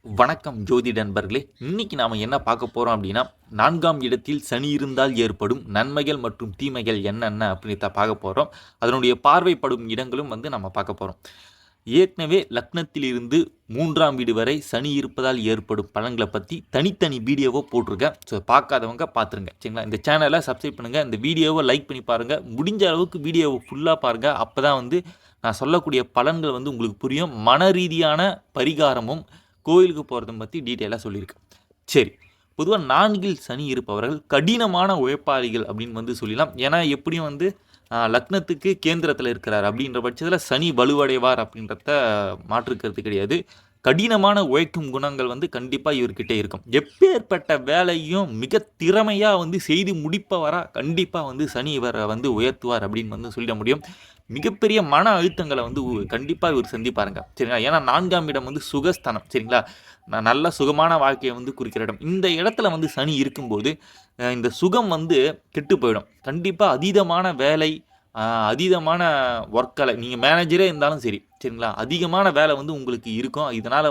வணக்கம் ஜோதிட நண்பர்களே. இன்னைக்கு நாம என்ன பார்க்க போறோம் அப்படின்னா, 4ஆம் இடத்தில் சனி இருந்தால் ஏற்படும் நன்மைகள் மற்றும் தீமைகள் என்னென்ன அப்படின்றத பார்க்க போறோம். அதனுடைய பார்வைப்படும் இடங்களும் நம்ம பார்க்க போறோம். ஏற்கனவே லக்னத்திலிருந்து 3ஆம் வீடு வரை சனி இருப்பதால் ஏற்படும் பலன்களை பற்றி தனித்தனி வீடியோவை போட்டிருக்கேன். ஸோ பார்க்காதவங்க பார்த்துருங்க, சரிங்களா? இந்த சேனலை சப்ஸ்கிரைப் பண்ணுங்கள், இந்த வீடியோவை லைக் பண்ணி பாருங்கள், முடிஞ்ச அளவுக்கு வீடியோவை ஃபுல்லாக பாருங்கள். அப்போ தான் நான் சொல்லக்கூடிய பலன்கள் உங்களுக்கு புரியும். மன ரீதியான பரிகாரமும் கோயிலுக்கு போகிறத பற்றி டீட்டெயிலாக சொல்லியிருக்கேன். சரி, பொதுவாக 4இல் சனி இருப்பவர்கள் கடினமான உழைப்பாளிகள் அப்படின்னு சொல்லலாம். ஏன்னா எப்படியும் லக்னத்துக்கு கேந்திரத்தில் இருக்கிறார் அப்படின்ற பட்சத்தில் சனி வலுவடைவார் அப்படின்றத மாற்றுக்கிறது கிடையாது. கடினமான உழைக்கும் குணங்கள் கண்டிப்பாக இவர்கிட்ட இருக்கும். எப்பேற்பட்ட வேலையும் மிக திறமையாக செய்து முடிப்பவராக கண்டிப்பாக சனி இவரை உயர்த்துவார் அப்படின்னு சொல்லிட முடியும். மிகப்பெரிய மன அழுத்தங்களை கண்டிப்பாக இவர் சந்திப்பாருங்க, சரிங்களா? ஏன்னா 4ஆம் இடம் சுகஸ்தானம், சரிங்களா? நல்ல சுகமான வாழ்க்கையை குறிக்கிற இடம். இந்த இடத்துல சனி இருக்கும்போது இந்த சுகம் கெட்டு போயிடும். கண்டிப்பாக அதீதமான வேலை, அதீதமான ஒர்க்கலை, நீங்கள் மேனேஜரே இருந்தாலும் சரி, சரிங்களா? அதிகமான வேலை உங்களுக்கு இருக்கும். இதனால்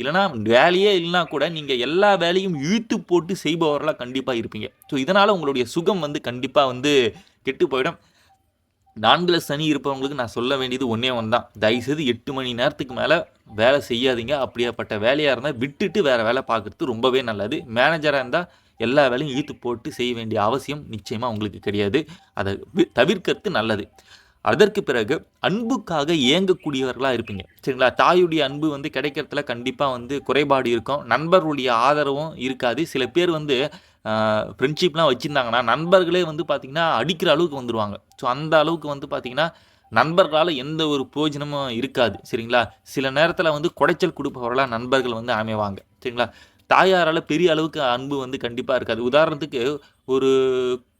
இல்லைனா வேலையே இல்லைனா கூட நீங்கள் எல்லா வேலையும் இழுத்து போட்டு செய்பவர்களாக கண்டிப்பாக இருப்பீங்க. ஸோ இதனால் உங்களுடைய சுகம் கண்டிப்பாக கெட்டு போயிடும். 4ல் சனி இருப்பவங்களுக்கு நான் சொல்ல வேண்டியது ஒன்றே ஒன்று தான். தயவுசெய்து 8 மணி நேரத்துக்கு மேலே வேலை செய்யாதீங்க. அப்படியாப்பட்ட வேலையாக இருந்தால் விட்டுட்டு வேறு வேலை பார்க்குறது ரொம்பவே நல்லது. மேனேஜராக இருந்தால் எல்லா வேலையும் இழுத்து போட்டு செய்ய வேண்டிய அவசியம் நிச்சயமாக உங்களுக்கு கிடையாது. அதை தவிர்க்கிறது நல்லது. அதற்கு பிறகு அன்புக்காக ஏங்கக்கூடியவர்களாக இருப்பீங்க, சரிங்களா? தாயுடைய அன்பு கிடைக்கிறதுல கண்டிப்பாக குறைபாடு இருக்கும். நண்பர்களுடைய ஆதரவும் இருக்காது. சில பேர் ஃப்ரெண்ட்ஷிப்லாம் வச்சுருந்தாங்கன்னா நண்பர்களே பார்த்திங்கன்னா அடிக்கிற அளவுக்கு வந்துடுவாங்க. ஸோ அந்த அளவுக்கு பார்த்திங்கன்னா நண்பர்களால் எந்த ஒரு பிரயோஜனமும் இருக்காது, சரிங்களா? சில நேரத்தில் குடைச்சல் கொடுப்பவர்களாக நண்பர்கள் அமைவாங்க, சரிங்களா? தாயாரால் பெரிய அளவுக்கு அன்பு கண்டிப்பாக இருக்காது. உதாரணத்துக்கு ஒரு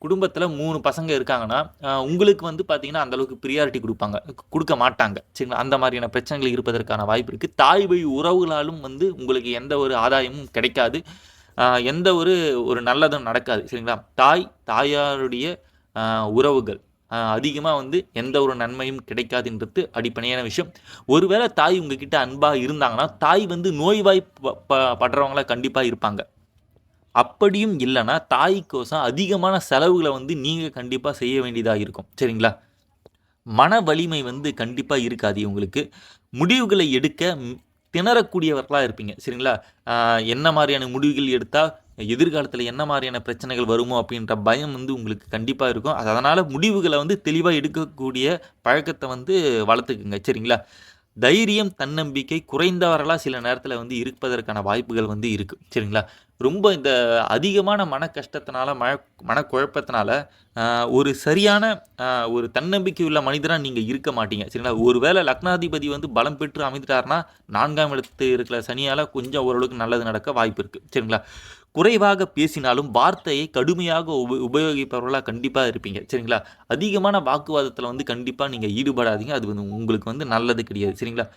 குடும்பத்தில் 3 பசங்க இருக்காங்கன்னா உங்களுக்கு பார்த்தீங்கன்னா அந்தளவுக்கு ப்ரியாரிட்டி கொடுக்க மாட்டாங்க, சரிங்களா? அந்த மாதிரியான பிரச்சனைகள் இருப்பதற்கான வாய்ப்பு இருக்குது. தாய் வழி உறவுகளாலும் உங்களுக்கு எந்த ஒரு ஆதாயமும் கிடைக்காது, எந்த ஒரு நல்லதும் நடக்காது, சரிங்களா? தாயாருடைய உறவுகள் அதிகமாக எந்த ஒரு நன்மையும் கிடைக்காதுன்றது அடிப்படையான விஷயம். ஒருவேளை தாய் உங்ககிட்ட அன்பாக இருந்தாங்கன்னா தாய் நோய்வாய் படுறவங்களா கண்டிப்பாக இருப்பாங்க. அப்படியும் இல்லைன்னா தாய்க்கோசம் அதிகமான செலவுகளை நீங்கள் கண்டிப்பாக செய்ய வேண்டியதாக இருக்கும், சரிங்களா? மன வலிமை கண்டிப்பாக இருக்காது உங்களுக்கு. முடிவுகளை எடுக்க திணறக்கூடியவர்களாக இருப்பீங்க, சரிங்களா? என்ன மாதிரியான முடிவுகள் எடுத்தால் எதிர்காலத்தில் என்ன மாதிரியான பிரச்சனைகள் வருமோ அப்படின்ற பயம் உங்களுக்கு கண்டிப்பாக இருக்கும். அதனால் முடிவுகளை தெளிவாக எடுக்கக்கூடிய பழக்கத்தை வளர்த்துக்குங்க, சரிங்களா? தைரியம், தன்னம்பிக்கை குறைந்தவர்களாக சில நேரத்தில் இருப்பதற்கான வாய்ப்புகள் இருக்குது, சரிங்களா? ரொம்ப இந்த அதிகமான மன கஷ்டத்தினால மனக்குழப்பத்தினால ஒரு சரியான ஒரு தன்னம்பிக்கை உள்ள மனிதராக நீங்கள் இருக்க மாட்டீங்க, சரிங்களா? ஒருவேளை லக்னாதிபதி பலம் பெற்று அமைந்துட்டார்னா 4ஆம் இடத்து இருக்கிற சனியால் கொஞ்சம் ஓரளவுக்கு நல்லது நடக்க வாய்ப்பு இருக்குது, சரிங்களா? குறைவாக பேசினாலும் வார்த்தையை கடுமையாக உபயோகிப்பவர்களாக கண்டிப்பாக இருப்பீங்க, சரிங்களா? அதிகமான வாக்குவாதத்தில் கண்டிப்பாக நீங்கள் ஈடுபடாதீங்க. அது உங்களுக்கு நல்லது கிடையாது, சரிங்களா?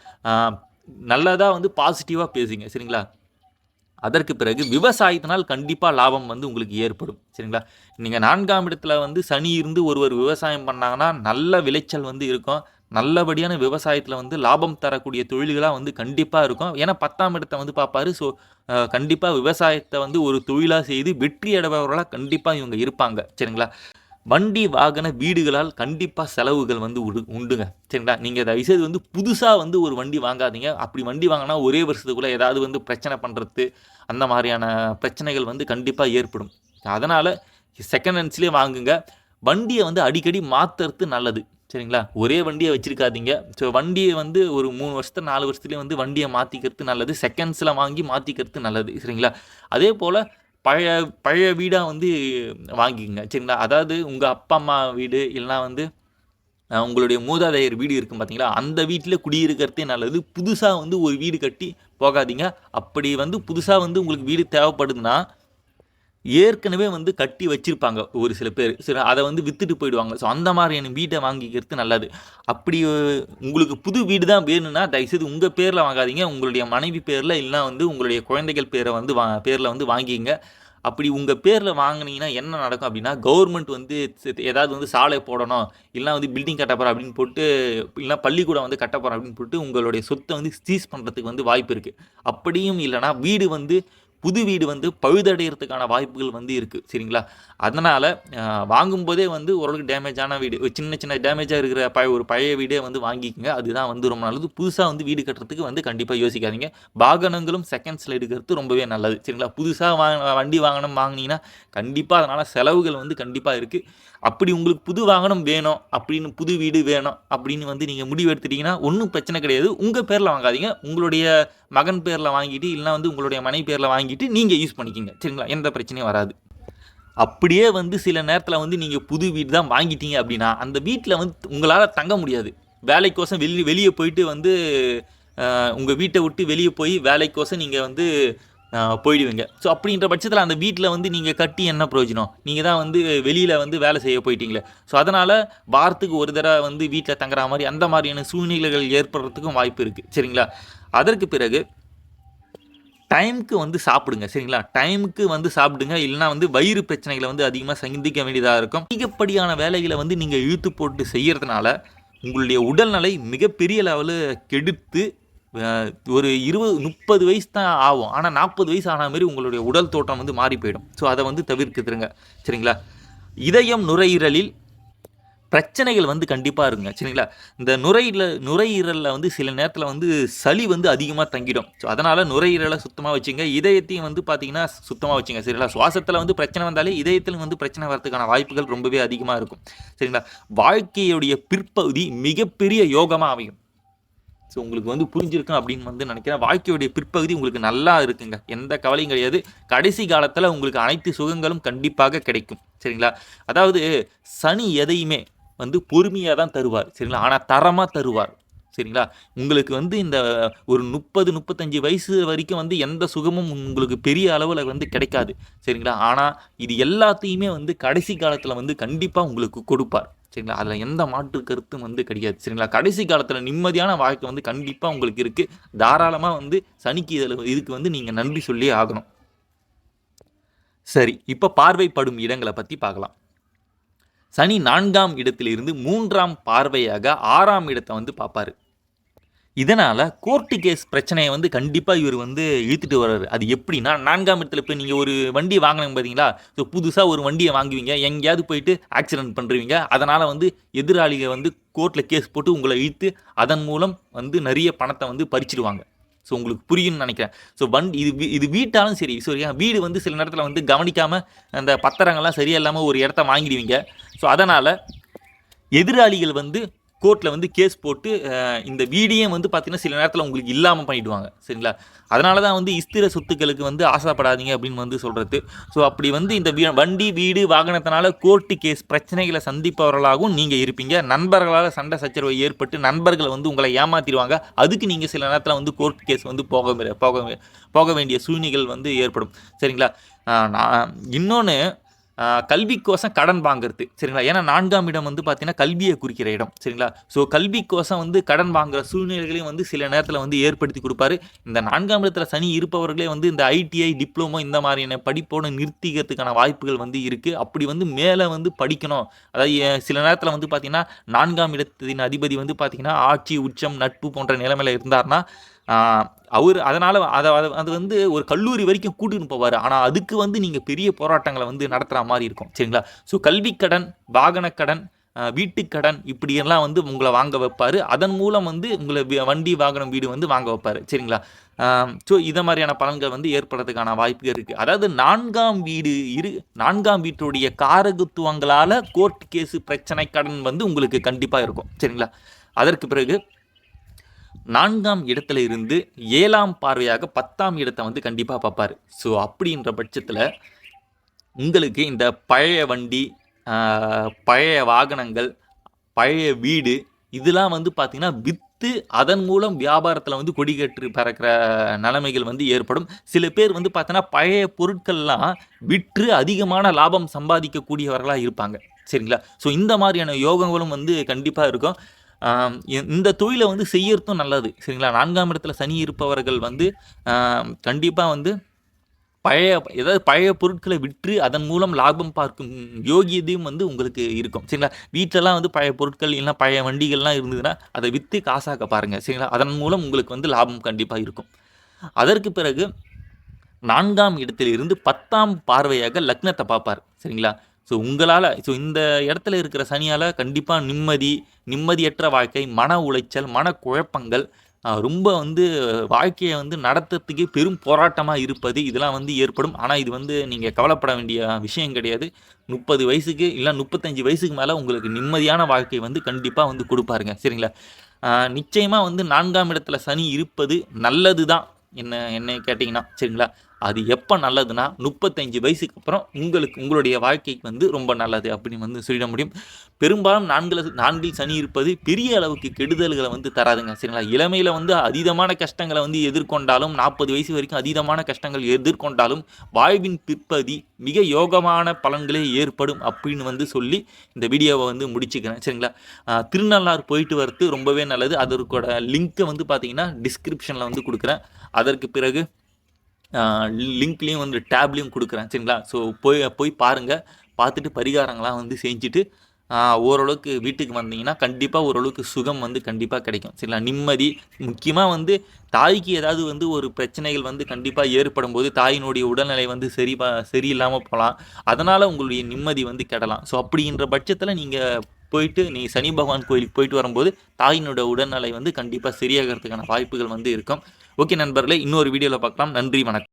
நல்லதாக பாசிட்டிவாக பேசுங்க, சரிங்களா? அதற்கு பிறகு விவசாயத்தினால் கண்டிப்பாக லாபம் உங்களுக்கு ஏற்படும், சரிங்களா? நீங்கள் 4ஆம் இடத்துல சனி இருந்து ஒருவர் விவசாயம் பண்ணாங்கன்னா நல்ல விளைச்சல் இருக்கும். நல்லபடியான விவசாயத்தில் லாபம் தரக்கூடிய தொழில்களாக கண்டிப்பாக இருக்கும். ஏன்னா 10ஆம் இடத்தை பார்ப்பாரு. ஸோ கண்டிப்பாக விவசாயத்தை ஒரு தொழிலாக செய்து வெற்றி அடைபவர்களாக கண்டிப்பாக இவங்க இருப்பாங்க, சரிங்களா? வண்டி, வாகன, வீடுகளால் கண்டிப்பாக செலவுகள் உண்டுங்க, சரிங்களா? நீங்கள் தயவுசெய்து புதுசாக ஒரு வண்டி வாங்காதீங்க. அப்படி வண்டி வாங்கினா ஒரே வருஷத்துக்குள்ளே ஏதாவது பிரச்சனை பண்ணுறது, அந்த மாதிரியான பிரச்சனைகள் கண்டிப்பாக ஏற்படும். அதனால் செகண்ட் ஹேண்ட்ஸ்லேயே வாங்குங்க. வண்டியை அடிக்கடி மாற்றுறது நல்லது, சரிங்களா? ஒரே வண்டியை வச்சுருக்காதீங்க. ஸோ வண்டியை ஒரு 3 வருஷத்து 4 வருஷத்துலேயே வண்டியை மாற்றிக்கிறது நல்லது. செகண்ட்ஸில் வாங்கி மாற்றிக்கிறது நல்லது, சரிங்களா? அதே போல் பழைய பழைய வீடாக வாங்கிக்கோங்க, சரிங்களா? அதாவது உங்கள் அப்பா அம்மா வீடு இல்லைனா உங்களுடைய மூதாதையர் வீடு இருக்கும் பார்த்தீங்களா, அந்த வீட்டில் குடியிருக்கிறதே நல்லது. புதுசாக ஒரு வீடு கட்டி போகாதீங்க. அப்படி புதுசாக உங்களுக்கு வீடு தேவைப்படுதுன்னா ஏற்கனவே கட்டி வச்சுருப்பாங்க ஒரு சில பேர். சரி, அதை விற்றுட்டு போயிடுவாங்க. ஸோ அந்த மாதிரியான வீட்டை வாங்கிக்கிறது நல்லது. அப்படி உங்களுக்கு புது வீடு தான் வேணும்னா தயவுசெய்து உங்கள் பேரில் வாங்காதீங்க. உங்களுடைய மனைவி பேரில் இல்லைனா உங்களுடைய குழந்தைகள் பேரை பேரில் வாங்கிங்க. அப்படி உங்கள் பேரில் வாங்கினீங்கன்னா என்ன நடக்கும் அப்படின்னா, கவர்மெண்ட் வந்து ஏதாவது வந்து சாலை போடணும், இல்லைனா வந்து பில்டிங் கட்ட போகிறோம் அப்படின்னு போட்டு, இல்லைனா பள்ளிக்கூடம் வந்து கட்ட போகிறோம் அப்படின்னு போட்டு உங்களுடைய சொத்தை வந்து சீஸ் பண்ணுறதுக்கு வந்து வாய்ப்பு இருக்குது. அப்படியும் இல்லைனா வீடு வந்து புது வீடு வந்து பழுதடைகிறதுக்கான வாய்ப்புகள் வந்து இருக்குது. சரிங்களா? அதனால் வாங்கும்போதே வந்து ஓரளவுக்கு டேமேஜான வீடு, சின்ன சின்ன டேமேஜாக இருக்கிற ஒரு பழைய வீடே வந்து வாங்கிக்கோங்க. அதுதான் வந்து ரொம்ப நல்லது. புதுசாக வந்து வீடு கட்டுறதுக்கு வந்து கண்டிப்பாக யோசிக்காதீங்க. வாகனங்களும் செகண்ட்ஸில் எடுக்கிறது ரொம்பவே நல்லது. சரிங்களா? புதுசாக வண்டி வாங்கினீங்கன்னா கண்டிப்பாக அதனால் செலவுகள் வந்து கண்டிப்பாக இருக்குது. அப்படி உங்களுக்கு புது வாகனம் வேணும் அப்படின்னு, புது வீடு வேணும் அப்படின்னு வந்து நீங்கள் முடிவு எடுத்துட்டீங்கன்னா ஒன்றும் பிரச்சனை கிடையாது. உங்கள் பேரில் வாங்காதீங்க. உங்களுடைய மகன் பேரில் வாங்கிட்டு, இல்லைனா வந்து உங்களுடைய மனைவி பேரில் வாங்கிட்டு நீங்கள் யூஸ் பண்ணிக்கிங்க. சரிங்களா? எந்த பிரச்சனையும் வராது. அப்படியே வந்து சில நேரத்தில் வந்து நீங்கள் புது வீடு தான் வாங்கிட்டீங்க அப்படின்னா, அந்த வீட்டில் வந்து உங்களால் தங்க முடியாது. வேலைக்கோசம் வெளியே போயிட்டு வந்து உங்கள் வீட்டை விட்டு வெளியே போய் வேலைக்கோசம் நீங்கள் வந்து போயிடுவீங்க. ஸோ அப்படின்ற பட்சத்தில் அந்த வீட்டில் வந்து நீங்கள் கட்டி என்ன பிரயோஜனம்? நீங்கள் தான் வந்து வெளியில் வந்து வேலை செய்ய போயிட்டீங்களே. ஸோ அதனால் வாரத்துக்கு ஒரு தடவை வந்து வீட்டில் தங்குற மாதிரி அந்த மாதிரியான சூழ்நிலைகள் ஏற்படுறதுக்கும் வாய்ப்பு இருக்குது. சரிங்களா? அதற்கு பிறகு டைமுக்கு வந்து சாப்பிடுங்க. சரிங்களா? டைமுக்கு வந்து சாப்பிடுங்க. இல்லைனா வந்து வயிறு பிரச்சனைகளை வந்து அதிகமாக சந்திக்க வேண்டியதாக இருக்கும். அதிகப்படியான வேலைகளை வந்து நீங்கள் இழுத்து போட்டு செய்கிறதுனால உங்களுடைய உடல்நிலை மிகப்பெரிய லெவலில் கெடுத்து, ஒரு 20-30 வயசு தான் ஆகும். ஆனால் 40 வயசு ஆன மாதிரி உங்களுடைய உடல் தோற்றம் வந்து மாறி போயிடும். ஸோ அதை வந்து தவிர்க்குதுருங்க. சரிங்களா? இதயம், நுரையீரலில் பிரச்சனைகள் வந்து கண்டிப்பாக இருக்குங்க. சரிங்களா? இந்த நுரையீரலில் வந்து சில நேரத்தில் வந்து சளி வந்து அதிகமாக தங்கிடும். ஸோ அதனால் நுரையீரலை சுத்தமாக வச்சுங்க. இதயத்தையும் வந்து பார்த்தீங்கன்னா சுத்தமாக வச்சுங்க. சரிங்களா? சுவாசத்தில் வந்து பிரச்சனை வந்தாலே இதயத்தில் வந்து பிரச்சனை வரதுக்கான வாய்ப்புகள் ரொம்பவே அதிகமாக இருக்கும். சரிங்களா? வாழ்க்கையுடைய பிற்பகுதி மிகப்பெரிய யோகமாக அமையும். ஸோ உங்களுக்கு வந்து புரிஞ்சிருக்கும் அப்படின்னு வந்து நினைக்கிறேன். வாழ்க்கையுடைய பிற்பகுதி உங்களுக்கு நல்லா இருக்குங்க. எந்த கவலையும் கிடையாது. கடைசி காலத்தில் உங்களுக்கு அனைத்து சுகங்களும் கண்டிப்பாக கிடைக்கும். சரிங்களா? அதாவது சனி எதையுமே வந்து பொறுமையாக தான் தருவார். சரிங்களா? ஆனால் தரமாக தருவார். சரிங்களா? உங்களுக்கு வந்து இந்த ஒரு 30-35 வயசு வரைக்கும் வந்து எந்த சுகமும் உங்களுக்கு பெரிய அளவில் வந்து கிடைக்காது. சரிங்களா? ஆனால் இது எல்லாத்தையுமே வந்து கடைசி காலத்தில் வந்து கண்டிப்பாக உங்களுக்கு கொடுப்பார். சரிங்களா? அதில் எந்த மாற்று கருத்தும் வந்து கிடையாது. சரிங்களா? கடைசி காலத்தில் நிம்மதியான வாழ்க்கை வந்து கண்டிப்பாக உங்களுக்கு இருக்குது. தாராளமாக வந்து சனிக்கு இதுக்கு வந்து நீங்கள் நன்றி சொல்லியே ஆகணும். சரி, இப்போ பார்வைப்படும் இடங்களை பற்றி பார்க்கலாம். சனி 4ஆம் இடத்திலிருந்து 3ஆம் பார்வையாக 6ஆம் இடத்தை வந்து பார்ப்பார். இதனால் கோர்ட்டு கேஸ் பிரச்சனையை வந்து கண்டிப்பாக இவர் வந்து இழுத்துட்டு வர்றாரு. அது எப்படின்னா, 4ஆம் இடத்துல இப்போ நீங்கள் ஒரு வண்டி வாங்கினீங்க பார்த்தீங்களா? ஸோ புதுசாக ஒரு வண்டியை வாங்குவீங்க, எங்கேயாவது போயிட்டு ஆக்சிடென்ட் பண்ணுறீங்க. அதனால் வந்து எதிராளிகள் வந்து கோர்ட்டில் கேஸ் போட்டு உங்களை இழுத்து அதன் மூலம் வந்து நிறைய பணத்தை வந்து பறிச்சிடுவாங்க. ஸோ உங்களுக்கு புரியும்னு நினைக்கிறேன். ஸோ வண்டி இது வீட்டாலும் சரி, வீடு வந்து சில நேரத்தில் வந்து கவனிக்காமல் அந்த பத்திரங்கள்லாம் சரியாக இல்லாமல் ஒரு இடத்த வாங்கிடுவீங்க. ஸோ அதனால் எதிராளிகள் வந்து கோர்ட்டில் வந்து கேஸ் போட்டு இந்த வீடியே வந்து பார்த்தீங்கன்னா சில நேரத்தில் உங்களுக்கு இல்லாமல் பண்ணிவிடுவாங்க. சரிங்களா? அதனால தான் வந்து ஸ்திர சொத்துக்களுக்கு வந்து ஆசைப்படாதீங்க அப்படின்னு வந்து சொல்கிறது. ஸோ அப்படி வந்து இந்த வண்டி, வீடு, வாகனத்தினால கோர்ட்டு கேஸ் பிரச்சனைகளை சந்திப்பவர்களாகவும் நீங்கள் இருப்பீங்க. நண்பர்களால் சண்டை சச்சரவு ஏற்பட்டு நண்பர்களை வந்து உங்களை ஏமாற்றிடுவாங்க. அதுக்கு நீங்கள் சில நேரத்தில் வந்து கோர்ட் கேஸ் வந்து போக வேண்டிய சூழ்நிலைகள் வந்து ஏற்படும். சரிங்களா? நான் இன்னொன்று, கல்விக்கோசம் கடன் வாங்குறது. சரிங்களா? ஏன்னா 4ஆம் இடம் வந்து பார்த்தீங்கன்னா கல்வியை குறிக்கிற இடம். சரிங்களா? ஸோ கல்விக்கோசம் வந்து கடன் வாங்குகிற சூழ்நிலைகளையும் வந்து சில நேரத்தில் வந்து ஏற்படுத்தி கொடுப்பாரு. இந்த 4ஆம் இடத்துல சனி இருப்பவர்களே வந்து இந்த ITI, டிப்ளமோ இந்த மாதிரியான படிப்போடு நிறுத்திக்கிறதுக்கான வாய்ப்புகள் வந்து இருக்குது. அப்படி வந்து மேலே வந்து படிக்கணும், அதாவது சில நேரத்தில் வந்து பார்த்தீங்கன்னா 4ஆம் இடத்தின் அதிபதி வந்து பார்த்தீங்கன்னா ஆட்சி, உச்சம், நட்பு போன்ற நிலைமையில் இருந்தார்னா அவர் அதனால் அது வந்து ஒரு கல்லூரி வரைக்கும் கூட்டின்னு போவார். ஆனால் அதுக்கு வந்து நீங்கள் பெரிய போராட்டங்களை வந்து நடத்துகிற மாதிரி இருக்கும். சரிங்களா? ஸோ கல்விக்கடன், வாகனக்கடன், வீட்டுக்கடன் இப்படியெல்லாம் வந்து உங்களை வாங்க வைப்பார். அதன் மூலம் வந்து உங்களை வண்டி, வாகனம், வீடு வந்து வாங்க வைப்பார். சரிங்களா? ஸோ இதை மாதிரியான பலன்கள் வந்து ஏற்படுறதுக்கான வாய்ப்புகள் இருக்குது. அதாவது 4ஆம் வீட்டுடைய காரகத்துவங்களால் கோர்ட் கேஸு பிரச்சனை, கடன் வந்து உங்களுக்கு கண்டிப்பாக இருக்கும். சரிங்களா? அதற்கு பிறகு 4ஆம் இடத்துல இருந்து 7ஆம் பார்வையாக 10ஆம் இடத்தை வந்து கண்டிப்பாக பார்ப்பார். ஸோ அப்படின்ற பட்சத்தில் உங்களுக்கு இந்த பழைய வண்டி, பழைய வாகனங்கள், பழைய வீடு இதெல்லாம் வந்து பார்த்திங்கன்னா விற்று அதன் மூலம் வியாபாரத்தில் வந்து கொடிகட்டு பறக்கிற நிலைமைகள் வந்து ஏற்படும். சில பேர் வந்து பார்த்தோன்னா பழைய பொருட்கள்லாம் விற்று அதிகமான லாபம் சம்பாதிக்கக்கூடியவர்களாக இருப்பாங்க. சரிங்களா? ஸோ இந்த மாதிரியான யோகங்களும் வந்து கண்டிப்பாக இருக்கும். இந்த தொழிலை வந்து செய்யறதும் நல்லது. சரிங்களா? 4ஆம் இடத்துல சனி இருப்பவர்கள் வந்து கண்டிப்பாக வந்து பழைய பொருட்களை விற்று அதன் மூலம் லாபம் பார்க்கும் யோகியதையும் வந்து உங்களுக்கு இருக்கும் சரிங்களா. வீட்டிலலாம் வந்து பழைய பொருட்கள் இல்லைனா பழைய வண்டிகள்லாம் இருந்ததுன்னா அதை விற்று காசாக்க பாருங்கள் சரிங்களா. அதன் மூலம் உங்களுக்கு வந்து லாபம் கண்டிப்பாக இருக்கும். அதற்கு பிறகு 4ஆம் இடத்திலிருந்து 10ஆம் பார்வையாக லக்னத்தை பார்ப்பார் சரிங்களா. ஸோ உங்களால் இந்த இடத்துல இருக்கிற சனியால் கண்டிப்பாக நிம்மதியற்ற வாழ்க்கை, மன உளைச்சல், மனக்குழப்பங்கள், ரொம்ப வந்து வாழ்க்கையை வந்து நடத்துறதுக்கு பெரும் போராட்டமாக இருப்பது இதெல்லாம் வந்து ஏற்படும். ஆனால் இது வந்து நீங்கள் கவலைப்பட வேண்டிய விஷயம் கிடையாது. 30 வயசுக்கு இல்லை 35 வயசுக்கு மேலே உங்களுக்கு நிம்மதியான வாழ்க்கை வந்து கண்டிப்பாக வந்து கொடுப்பாருங்க சரிங்களா. நிச்சயமாக வந்து 4ஆம் இடத்துல சனி இருப்பது நல்லது தான் என்னை கேட்டிங்கன்னா சரிங்களா. அது எப்போ நல்லதுன்னா 35 வயசுக்கு அப்புறம் உங்களுடைய வாழ்க்கைக்கு வந்து ரொம்ப நல்லது அப்படின்னு வந்து சொல்லிட முடியும். பெரும்பாலும் 4இல் சனி இருப்பது பெரிய அளவுக்கு கெடுதல்களை வந்து தராதுங்க சரிங்களா. இளமையில் வந்து அதீதமான கஷ்டங்களை வந்து எதிர்கொண்டாலும் 40 வயசு வரைக்கும் அதீதமான கஷ்டங்கள் எதிர்கொண்டாலும் வாழ்வின் பிற்பதி மிக யோகமான பலன்களே ஏற்படும் அப்படின்னு வந்து சொல்லி இந்த வீடியோவை வந்து முடிச்சுக்கிறேன் சரிங்களா. திருநள்ளாறு போயிட்டு வரது ரொம்பவே நல்லது. அதற்கோட லிங்க்கை வந்து பார்த்தீங்கன்னா டிஸ்கிரிப்ஷனில் வந்து கொடுக்குறேன். அதற்கு பிறகு லிங்க்லேயும் வந்து டேப்லேயும் கொடுக்குறேன் சரிங்களா. ஸோ போய் பாருங்கள். பார்த்துட்டு பரிகாரங்களாம் வந்து செஞ்சுட்டு ஓரளவுக்கு வீட்டுக்கு வந்தீங்கன்னா கண்டிப்பாக ஓரளவுக்கு சுகம் வந்து கண்டிப்பாக கிடைக்கும் சரிங்களா. நிம்மதி முக்கியமாக வந்து தாய்க்கு ஏதாவது வந்து ஒரு பிரச்சனைகள் வந்து கண்டிப்பாக ஏற்படும் போது தாயினுடைய உடல்நிலை வந்து சரியில்லாமல் போகலாம். அதனால் உங்களுடைய நிம்மதி வந்து கெடலாம். ஸோ அப்படின்ற பட்சத்தில் நீங்கள் சனி பகவான் கோயிலுக்கு போயிட்டு வரும்போது தாயினோட உடல்நிலை வந்து கண்டிப்பாக சரியாகிறதுக்கான வாய்ப்புகள் வந்து இருக்கும். ஓகே நண்பர்களே, இன்னொரு வீடியோவில் பார்க்கலாம். நன்றி, வணக்கம்.